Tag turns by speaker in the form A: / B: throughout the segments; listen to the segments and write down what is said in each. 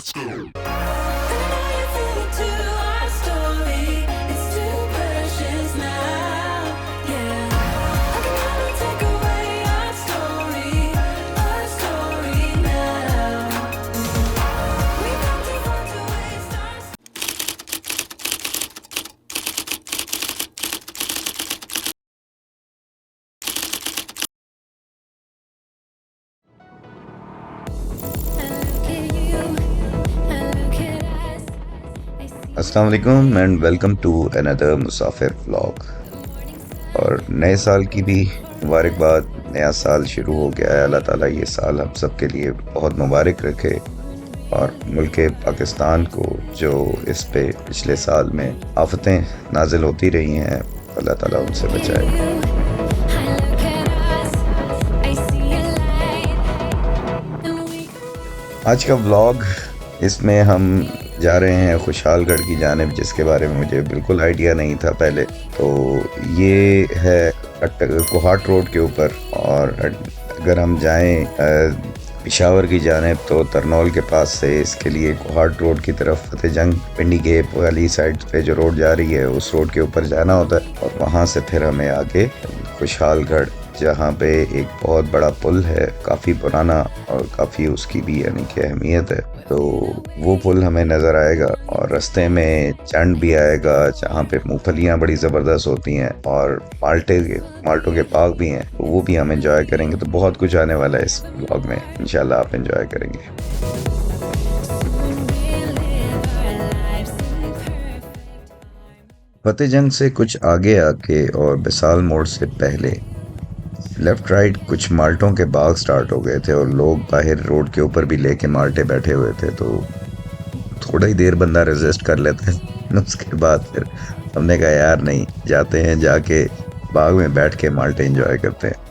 A: Let's go.
B: अस्सलाम वालेकुम and welcome to another Musafir vlog. और नए साल की भी मुबारकबाद। नया साल शुरू हो गया है। अल्लाह ताला ये साल हम सब के लिए बहुत मुबारक रखे और मुल्क पाकिस्तान को जो इस पे पिछले साल में आफतें नाजिल होती रही हैं, अल्लाह ताला उनसे बचाए। आज का व्लॉग, इसमें हम जा रहे हैं खुशहालगढ़ की जानिब, जिसके बारे में मुझे बिल्कुल आइडिया नहीं था पहले। तो ये है कोहाट रोड के ऊपर, और अगर हम जाएं पेशावर की जानिब तो तरनौल के पास से इसके लिए कोहाट रोड की तरफ फतेह जंग पिंडी गेप वाली साइड पे जो रोड जा रही है उस रोड के ऊपर जाना होता है, और वहाँ से फिर हमें आगे खुशहालगढ़, जहाँ पे एक बहुत बड़ा पुल है, काफ़ी पुराना और काफ़ी उसकी भी यानी कि अहमियत है, तो वो पुल हमें नज़र आएगा। और रास्ते में चंड भी आएगा जहाँ पे मूंगफलियाँ बड़ी ज़बरदस्त होती हैं, और माल्टों के बाग भी हैं, तो वो भी हम एंजॉय करेंगे। तो बहुत कुछ आने वाला है इस व्लॉग में, इंशाल्लाह आप एंजॉय करेंगे। फतेह जंग से कुछ आगे आके और बिसाल मोड़ से पहले लेफ्ट राइट कुछ माल्टों के बाग स्टार्ट हो गए थे, और लोग बाहर रोड के ऊपर भी लेके माल्टे बैठे हुए थे। तो थोड़ा ही देर बंदा रेजिस्ट कर लेता है, उसके बाद फिर हमने कहा यार नहीं, जाते हैं, जाके बाग में बैठ के माल्टे एंजॉय करते हैं।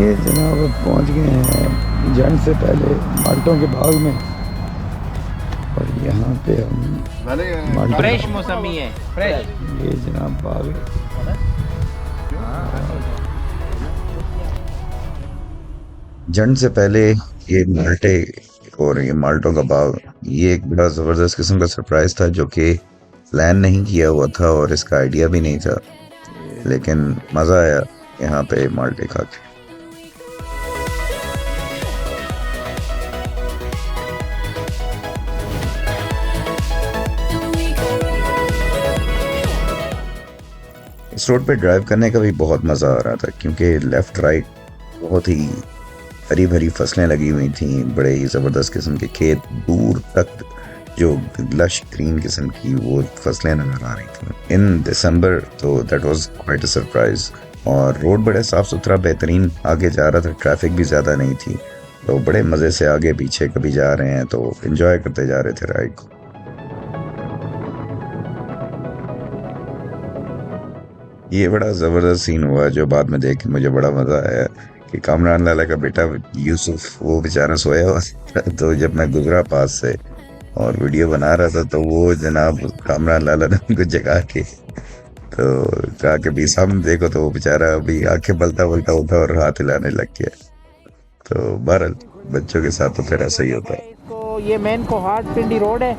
C: ये जनाब पहुंच गए हैं जंग से पहले माल्टों के बाग में, और यहाँ पे हम
D: फ्रेश मौसमी है, फ्रेश।
C: ये जनाब बाग है।
B: जंग से पहले ये माल्टे और ये माल्टों का बाग, ये एक बड़ा ज़बरदस्त किस्म का सरप्राइज था जो कि प्लान नहीं किया हुआ था और इसका आइडिया भी नहीं था, लेकिन मज़ा आया यहाँ पे माल्टे खा के। इस रोड पे ड्राइव करने का भी बहुत मज़ा आ रहा था, क्योंकि लेफ़्ट राइट बहुत ही हरी भरी फसलें लगी हुई थी, बड़े ही ज़बरदस्त किस्म के खेत, दूर तक जो लश ग्रीन किस्म की वो फसलें नजर आ रही थी इन दिसंबर। तो that was quite a surprise. और रोड बड़े साफ़ सुथरा बेहतरीन आगे जा रहा था, ट्रैफिक भी ज़्यादा नहीं थी, तो बड़े मज़े से आगे पीछे कभी जा रहे हैं तो इन्जॉय करते जा रहे थे राइड को। ये बड़ा ज़बरदस्त सीन हुआ जो बाद में देख के मुझे बड़ा मज़ा आया कि कामरान लाला का बेटा यूसुफ, वो बेचारा सोया हुआ था, तो जब मैं गुजरा पास से और वीडियो बना रहा था, तो वो जनाब कामरान लाला ने उनको जगा के तो कहा कि भी सामने देखो, तो वो बेचारा अभी आंखें बलता बलता उठा और हाथ हिलाने लग गया। तो बहरहाल बच्चों के साथ तो फिर ऐसा ही होता है।
D: ये मेन कोहाट पिंडी रोड है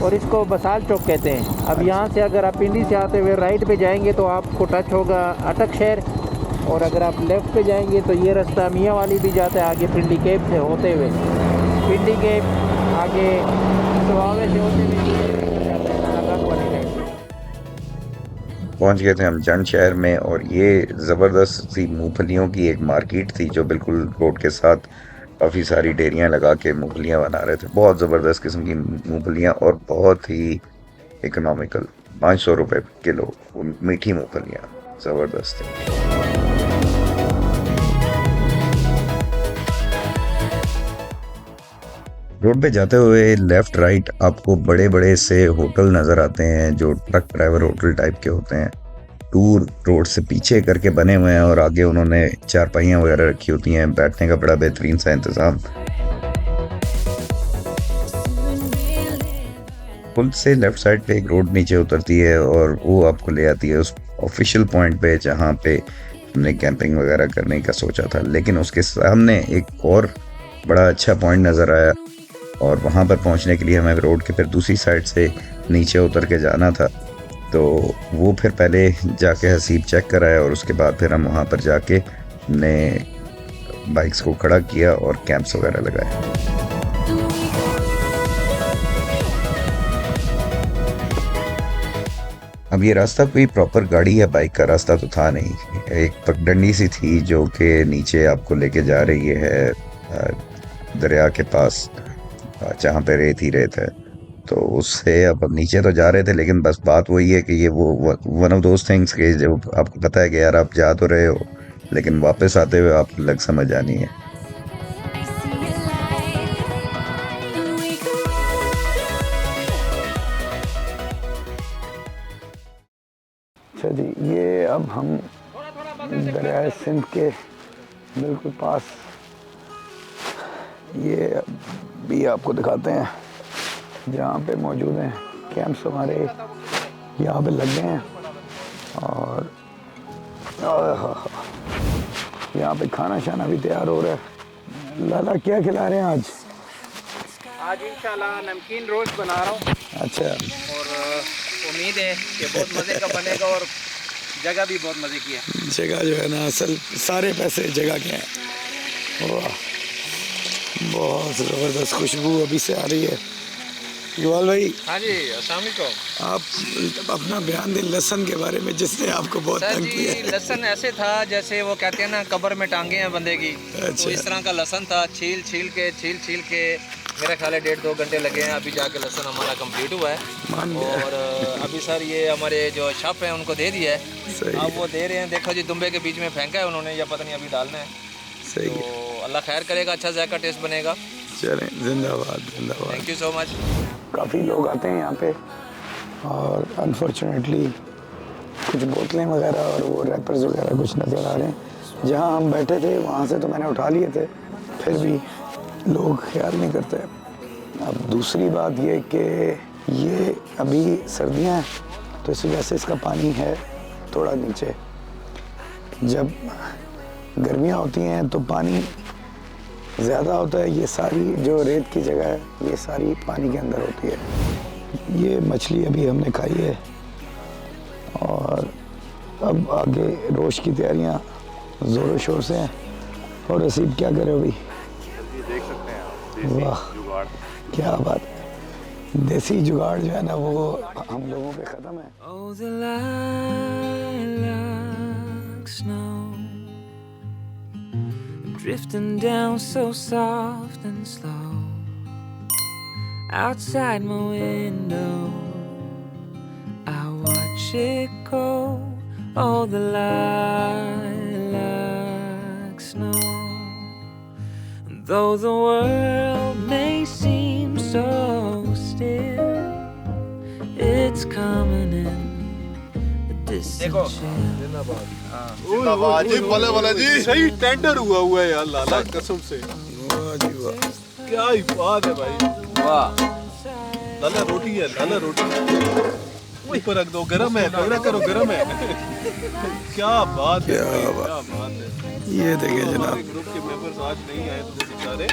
D: और इसको बसाल चौक कहते हैं। अब यहाँ से अगर आप पिंडी से आते हुए राइट पे जाएंगे तो आपको टच होगा अटक शहर, और अगर आप लेफ़्ट पे जाएंगे तो ये रास्ता मियाँ वाली भी जाता है आगे पिंडी केप से होते हुए, पिंडी केप आगे सुहावे से होते हुए
B: पहुंच गए थे हम जंड शहर में, और ये ज़बरदस्त सी मूंगफलियों की एक मार्केट थी जो बिल्कुल रोड के साथ काफ़ी सारी डेरियां लगा के मूंगफलियां बना रहे थे। बहुत ज़बरदस्त किस्म की मूंगफलियां और बहुत ही इकोनॉमिकल, 500 रुपये किलो मीठी मूंगफलियां, ज़बरदस्त है। रोड पे जाते हुए लेफ़्ट राइट आपको बड़े बड़े से होटल नज़र आते हैं जो ट्रक ड्राइवर होटल टाइप के होते हैं, टूर रोड से पीछे करके बने हुए हैं, और आगे उन्होंने चारपाइयाँ वगैरह रखी होती हैं, बैठने का बड़ा बेहतरीन सा इंतज़ाम। पुल से लेफ्ट साइड पे एक रोड नीचे उतरती है और वो आपको ले आती है उस ऑफिशियल पॉइंट पे जहाँ पे हमने कैंपिंग वगैरह करने का सोचा था, लेकिन उसके सामने एक और बड़ा अच्छा पॉइंट नज़र आया और वहाँ पर पहुँचने के लिए हमें रोड के फिर दूसरी साइड से नीचे उतर के जाना था। तो वो फिर पहले जाके हसीब चेक कराया और उसके बाद फिर हम वहाँ पर जाके हमने बाइक्स को खड़ा किया और कैंप्स वगैरह लगाए। अब ये रास्ता कोई प्रॉपर गाड़ी या बाइक का रास्ता तो था नहीं, एक पगडंडी सी थी जो कि नीचे आपको लेके जा रही है दरिया के पास, जहाँ पे रेत ही रेत है। तो उससे अब हम नीचे तो जा रहे थे, लेकिन बस बात वही है कि ये वो वन ऑफ दोज थिंग्स के जो आपको पता है कि यार आप जा तो रहे हो, लेकिन वापस आते हुए आपको लग समझ आनी है।
C: अच्छा जी, ये अब हम दरिया सिंध के बिल्कुल पास, ये भी आपको दिखाते हैं जहाँ पे मौजूद हैं कैंप्स हमारे यहाँ पे लग गए हैं। और यहाँ पे खाना शाना भी तैयार हो रहा है। लाला क्या खिला रहे हैं आज?
D: आज इंशाल्लाह नमकीन रोस्ट बना रहा हूँ।
C: अच्छा,
D: और उम्मीद है कि बहुत मज़े का बनेगा और जगह भी बहुत मज़े की है।
C: जगह जो है ना, असल सारे पैसे जगह के हैं। वाह, बहुत ज़बरदस्त खुशबू अभी से आ रही है। इकबाल भाई,
D: हाँ जी, अस्सलाम वालेकुम।
C: आप अपना बयान दें लहसुन के बारे में, जिसने आपको बहुत
A: सर
C: तंग
A: जी,
C: किया है।
A: लहसुन ऐसे था जैसे वो कहते हैं ना कब्र में टांगे हैं बंदे की।
C: अच्छा।
A: तो इस तरह का लहसुन था, छील छील के मेरा ख्याल है 1.5-2 घंटे लगे हैं। अभी जाके लहसुन हमारा कंप्लीट हुआ है।
C: मान गया।
A: और अभी सर ये हमारे जो शॉप हैं उनको दे दिया है।
C: सही
A: अब
C: है,
A: वो दे रहे हैं, देखो जी दुम्बे के बीच में फेंका है उन्होंने, या पता नहीं अभी डालना है।
C: सही है।
A: तो अल्लाह खैर करेगा, अच्छा जायका टेस्ट बनेगा।
C: चलें, जिंदाबाद जिंदाबाद।
A: Thank you so much.
C: काफ़ी लोग आते हैं यहाँ पे और अनफॉर्चुनेटली कुछ बोतलें वगैरह और वो रैपर्स वगैरह कुछ नज़र आ रहे हैं। जहाँ हम बैठे थे वहाँ से तो मैंने उठा लिए थे, फिर भी लोग ख्याल नहीं करते। अब दूसरी बात ये कि ये अभी सर्दियाँ हैं तो इस वजह से इसका पानी है थोड़ा नीचे। जब गर्मियाँ होती हैं तो पानी ज़्यादा होता है। ये सारी जो रेत की जगह है ये सारी पानी के अंदर होती है। ये मछली अभी हमने खाई है और अब आगे रोश की तैयारियां ज़ोरों शोर से हैं। और रसीद क्या करे अभी?
E: देख सकते हैं
C: वाह, क्या बात है। देसी जुगाड़ जो है ना वो हम लोगों पे ख़त्म है।
F: Oh, the lilac snow drifting down so soft and slow outside my window. I watch it go. Oh, the lilac snow. And though the world may seem so still, it's coming in the distant chill.
E: जी भले भले जी, सही tender हुआ है यार लाला, कसम से।
C: वाह जी वाह,
E: क्या ही बात है भाई, वाह। लाला रोटी है, लाला रोटी ऊपर रख दो, गरम है, पकड़ा करो, गरम है। क्या बात है भाई, क्या बात है।
C: ये देखिए जनाब,
E: हमारे ग्रुप के मेंबर्स आज नहीं आए तो बेचारे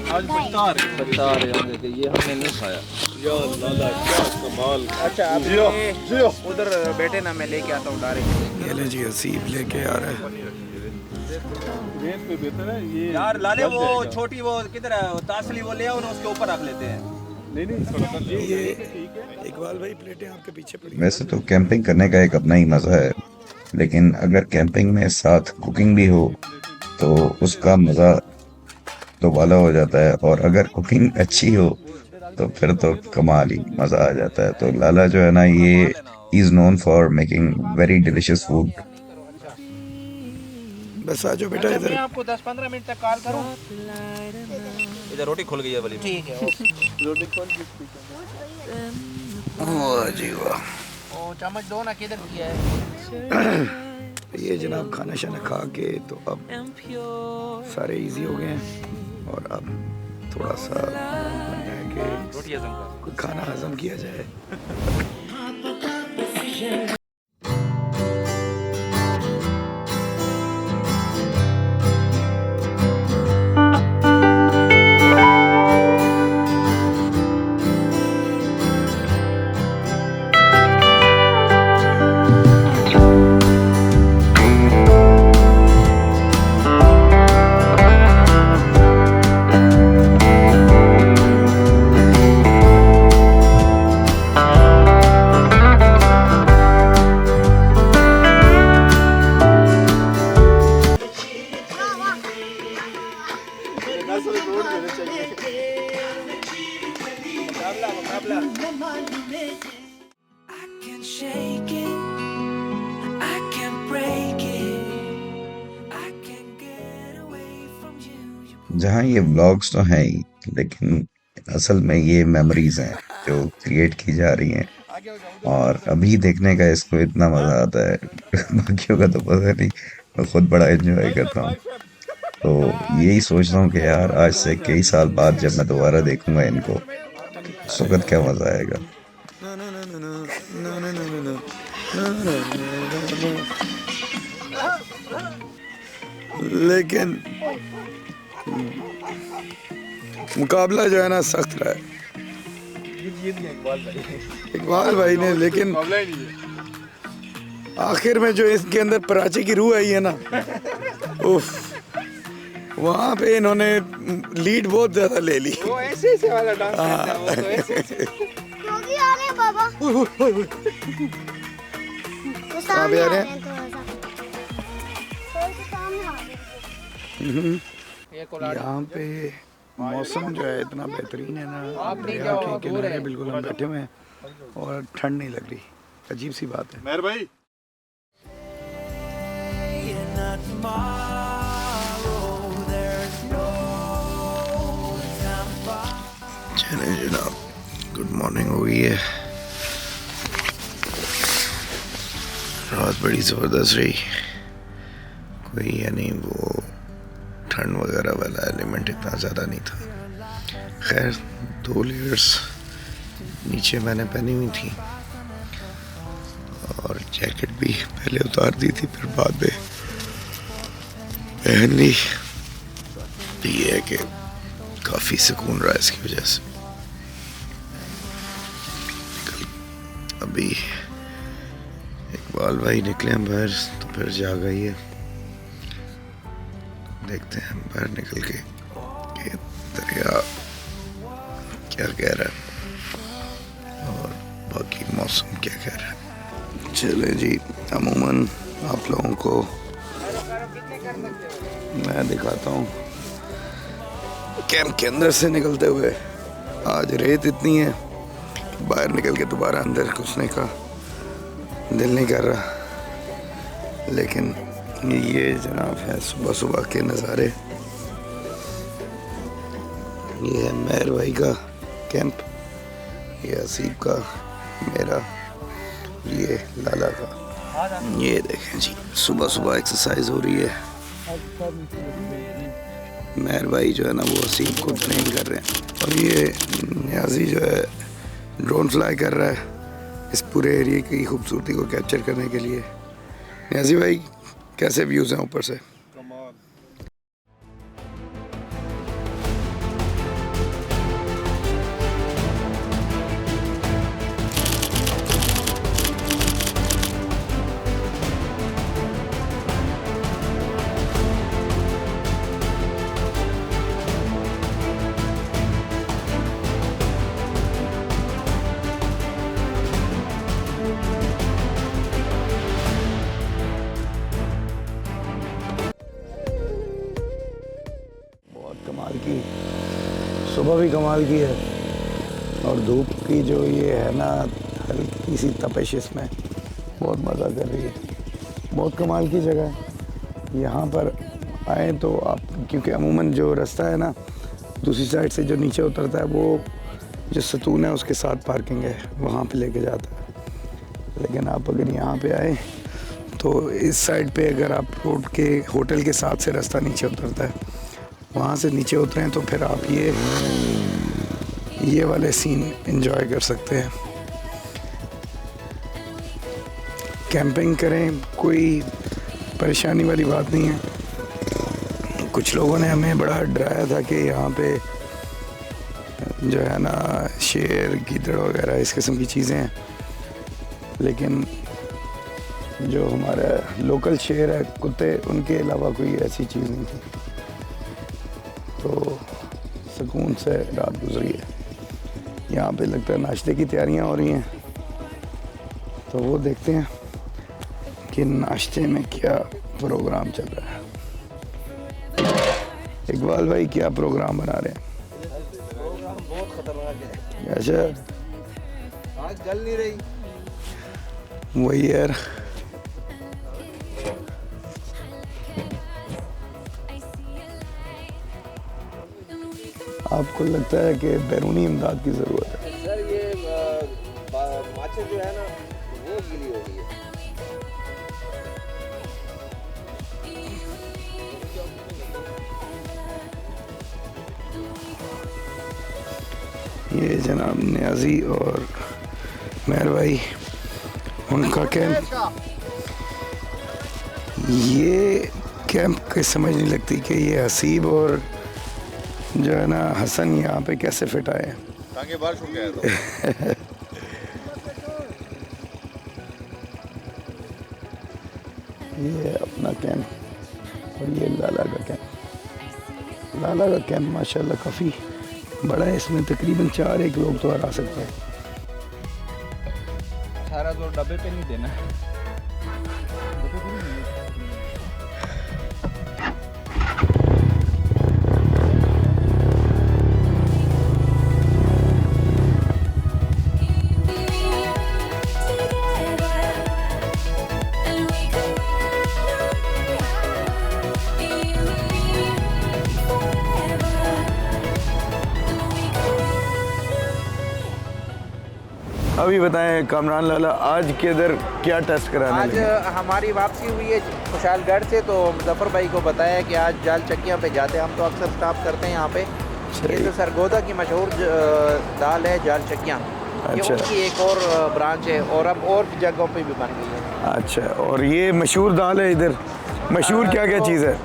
E: आज बता रहे
A: हैं कि ये हमने नहीं खाया।
E: यार लाला क्या कमाल।
D: अच्छा, आप
E: जियो जियो।
D: उधर बैठे ना, मैं लेके आता हूँ डायरेक्ट।
C: ये ले जी हसीब लेके आ रहा है।
E: रेत पे बेहतर है ये
A: यार लाले,
E: जल
A: वो
E: जाएगा।
A: छोटी वो किधर है, वो तासली वो ले आओ ना, उसके ऊपर रख लेते हैं।
E: नहीं थोड़ा सा
C: ये इकबाल भाई प्लेटें आपके पीछे पड़ी।
B: वैसे तो कैंपिंग करने का एक अपना ही मज़ा है, लेकिन अगर कैंपिंग में साथ कुकिंग भी हो तो उसका मज़ा तो वाला हो जाता है, और अगर कुकिंग अच्छी हो तो फिर तो कमाल ही मज़ा आ जाता है। तो लाला जो है ना, ये is known for making very delicious food.
C: बस आ जाओ बेटा
D: मैं
C: इधर।
D: आपको 10-15 मिनट तक कॉल करूँ?
A: इधर रोटी खुल गई है वाली।
D: ठीक है, ओके।
C: वाह जी वाह।
D: ओ चम्मच दो ना, किधर किया है?
C: ये जनाब खाना शाना खा के तो अब सारे इजी हो गए हैं और अब थोड़ा सा मन है कि
A: रोटी हजम कर।
C: कोई खाना हजम किया जाए।
E: ऐसे रोड होने चाहिए।
F: I can shake it, I can break it, I can get away from you.
B: जहाँ ये व्लॉग्स तो हैं ही, लेकिन असल में ये मेमोरीज हैं जो क्रिएट की जा रही हैं, और अभी देखने का इसको इतना मज़ा आता है बाकियों का तो पता नहीं, मैं खुद बड़ा एंजॉय करता हूँ। तो यही सोच रहा हूँ कि यार आज से कई साल बाद जब मैं दोबारा देखूंगा इनको, उस वक्त क्या मज़ा आएगा।
C: लेकिन मुकाबला जो है ना सख्त रहा है इकबाल भाई ने, लेकिन आखिर में जो इसके अंदर पराचे की रूह आई है ना, उफ, वहाँ पे इन्होंने लीड बहुत ज्यादा ले ली।
D: वो ऐसे वाला डांस करता है, वो तो ऐसे
G: योगी आ रहे हैं बाबा। वो
C: कहाँ पे आ रहे हैं?
G: थोड़ा सा सामने आ रहे हैं।
D: ये कोलाड़
C: यहाँ पे मौसम जो है इतना बेहतरीन है ना,
D: आप नहीं
C: दरिया
D: जाओ,
C: के
D: दूर
C: किनारे
D: है।
C: बिल्कुल हम बैठे हुए हैं और ठंड नहीं लग रही, अजीब सी बात है।
E: मेहर भाई
F: And not tomorrow, there's no time for.
C: चलें जनाब, गुड मॉर्निंग हो गई है। रात बड़ी ज़बरदस्त रही, कोई यानी वो ठंड वगैरह वाला एलिमेंट इतना ज़्यादा नहीं था। खैर 2 लेयर्स नीचे मैंने पहनी हुई थी और जैकेट भी पहले उतार दी थी, फिर बाद में पहन ली। तो ये है कि काफ़ी सुकून रहा इसकी वजह से। अभी इकबाल भाई निकले हैं बाहर, तो फिर जा गई है, देखते हैं बाहर निकल के कि दरिया क्या कह रहा है और बाकी मौसम क्या कह रहा है। चले जी, अमूमन आप लोगों को मैं दिखाता हूँ कैंप के अंदर से निकलते हुए। आज रेत इतनी है कि बाहर निकल के दोबारा अंदर घुसने का दिल नहीं कर रहा, लेकिन ये जनाब है सुबह सुबह के नज़ारे। ये है मेहर भाई का कैंप, ये असीब का, मेरा, ये लाला का। ये देखें जी, सुबह सुबह एक्सरसाइज हो रही है। मेहर भाई जो है ना वो असीब को ट्रेन कर रहे हैं, और ये न्याजी जो है ड्रोन फ्लाई कर रहा है इस पूरे एरिया की खूबसूरती को कैप्चर करने के लिए। न्याजी भाई कैसे व्यूज़ हैं ऊपर से? कमाल की सुबह भी कमाल की है, और धूप की जो ये है ना हल्की सी तपिश, इसमें बहुत मज़ा कर रही है। बहुत कमाल की जगह है। यहाँ पर आए तो आप, क्योंकि अमूमन जो रास्ता है ना दूसरी साइड से जो नीचे उतरता है, वो जो सतून है उसके साथ पार्किंग है, वहाँ पे लेके जाता है। लेकिन आप अगर यहाँ पे आए तो इस साइड पे अगर आप रोड के होटल के साथ से रास्ता नीचे उतरता है, वहाँ से नीचे उतरें तो फिर आप ये वाले सीन एंजॉय कर सकते हैं। कैंपिंग करें, कोई परेशानी वाली बात नहीं है। कुछ लोगों ने हमें बड़ा डराया था कि यहाँ पे जो है ना शेर, गीदड़ वगैरह इस किस्म की चीज़ें हैं, लेकिन जो हमारा लोकल शेर है, कुत्ते, उनके अलावा कोई ऐसी चीज़ नहीं थी। तो सुकून से रात गुजरी है। यहाँ पे लगता है नाश्ते की तैयारियाँ हो रही हैं, तो वो देखते हैं कि नाश्ते में क्या प्रोग्राम चल रहा है। इकबाल भाई क्या प्रोग्राम बना रहे हैं?
A: प्रोग्राम बहुत खतरनाक है।
C: अच्छा,
A: आग जल नहीं रही।
C: वही यार, आपको लगता है कि बैरूनी इमदाद की ज़रूरत है?
A: सर ये माचिस जो है ना वो गीली हो गई है।
C: ये जनाब न्याजी और मेहर भाई, उनका कैंप, ये कैंप की समझ नहीं लगती कि ये हसीब और जो है ना हसन यहाँ पे कैसे फिट आए हैं।
E: टांगे बाहर छूट गया था।
C: ये अपना कैंप और ये लाला का कैंप। लाला का कैंप माशाल्लाह काफ़ी बड़ा है, इसमें तकरीबन 4 लोग तो आ सकते हैं।
D: 1800 डब्बे पे नहीं देना।
C: अभी बताएं कामरान लाला, आज के इधर क्या टेस्ट कराने
D: आज
C: लगे?
D: हमारी वापसी हुई है खुशालगढ़ से, तो मुजफ्फर भाई को बताया कि आज जाल चक्कियाँ पे जाते हैं। हम तो अक्सर स्टॉप करते हैं यहाँ पे। ये तो सरगोदा की मशहूर दाल है जाल चक्कियाँ। ये
C: अच्छा।
D: उनकी एक और ब्रांच है और अब और जगहों पे भी बन गई है।
C: अच्छा, और ये मशहूर दाल है इधर? मशहूर क्या क्या
D: तो
C: चीज़ है?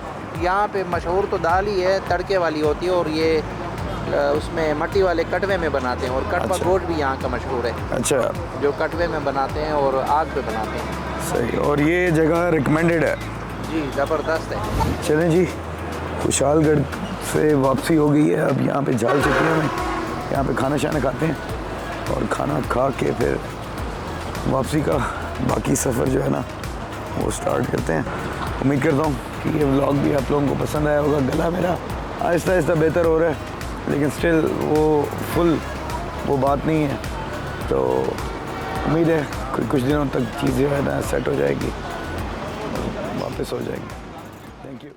D: यहाँ पे मशहूर तो दाल ही है, तड़के वाली होती है, और ये उसमें मट्टी वाले कटवे में बनाते हैं। और कटवा
C: अच्छा।
D: गोश्त भी यहाँ का मशहूर है,
C: अच्छा,
D: जो कटवे में बनाते हैं और आग पे बनाते हैं।
C: सही। और ये जगह रिकमेंडेड है?
D: जी ज़बरदस्त है।
C: चलें जी, खुशालगढ़ से वापसी हो गई है। अब यहाँ पे जाल चक्कियों में यहाँ पे खाना शाना खाते हैं और खाना खा के फिर वापसी का बाकी सफ़र जो है ना वो स्टार्ट करते हैं। उम्मीद करता हूँ कि ये व्लॉग भी आप लोगों को पसंद आया होगा। गला मेरा आहिस्ता आहिस्ता बेहतर हो रहा है, लेकिन स्टिल वो फुल वो बात नहीं है। तो उम्मीद है कुछ दिनों तक चीज़ें जो है ना सेट हो जाएगी, वापस हो जाएगी। Thank you.